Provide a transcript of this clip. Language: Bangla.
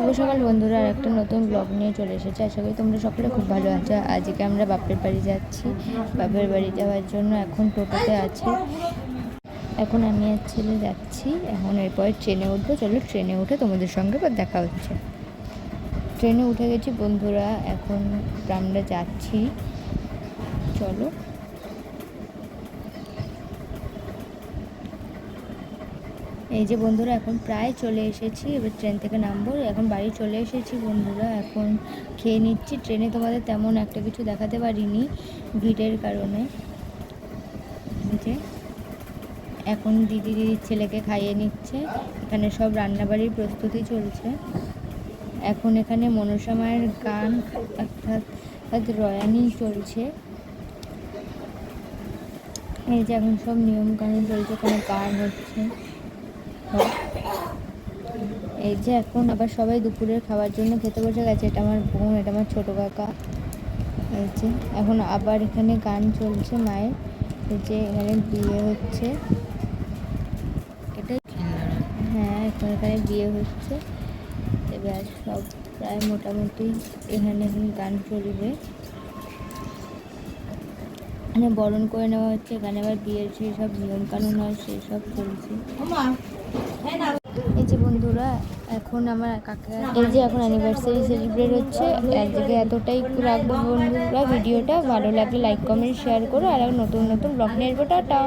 শুভ সকাল বন্ধুরা, আর একটা নতুন ব্লগ নিয়ে চলে এসেছে। আশা করি তোমরা সকলে খুব ভালো আছো। আজকে আমরা বাপের বাড়ি যাচ্ছি। বাপের বাড়ি যাওয়ার জন্য এখন টোটোতে আছি। এখন আমি আর ছেলে যাচ্ছি। এখন এরপর ট্রেনে উঠবো। চলো ট্রেনে উঠে তোমাদের সঙ্গে দেখা হচ্ছে। ট্রেনে উঠে গেছি বন্ধুরা, এখন আমরা যাচ্ছি। চলো। এই যে বন্ধুরা, এখন প্রায় চলে এসেছি। এবার ট্রেন থেকে নামবো। এখন বাড়ি চলে এসেছি বন্ধুরা। এখন খেয়ে নিচ্ছি। ট্রেনে তোমাদের তেমন একটা কিছু দেখাতে পারিনি ভিড়ের কারণে। যে এখন দিদির ছেলেকে খাইয়ে নিচ্ছে। এখানে সব রান্নাবাড়ির প্রস্তুতি চলছে। এখন এখানে মনসা মায়ের গান অর্থাৎ রয়ানি চলছে। এই যে এখন সব নিয়ম কানুন চলছে, কোনো গান হচ্ছে। এই যে এখন আবার সবাই দুপুরের খাওয়ার জন্য খেতে বসে গেছে। এটা আমার বোন, এটা আমার ছোটো কাকা। এই যে এখন আবার এখানে গান চলছে মায়ের। এই যে এখানে বিয়ে হচ্ছে। এটাই হ্যাঁ, এখানে বিয়ে হচ্ছে। এবার সব প্রায় মোটামুটি এখানে গান চলবে। এখানে বরণ করে নেওয়া হচ্ছে। এখানে আবার বিয়ের সেই সব নিয়মকানুন হয়, সেই সব চলছে। এই যে বন্ধুরা, এখন আমার কাকা, এই যে এখন অ্যানিভার্সারি সেলিব্রেট হচ্ছে। আজকে এতটাই রাখবো বন্ধুরা। ভিডিওটা ভালো লাগলে লাইক কমেন্ট শেয়ার করো। আর নতুন নতুন ব্লগ নিয়ে আসবো। টাটা।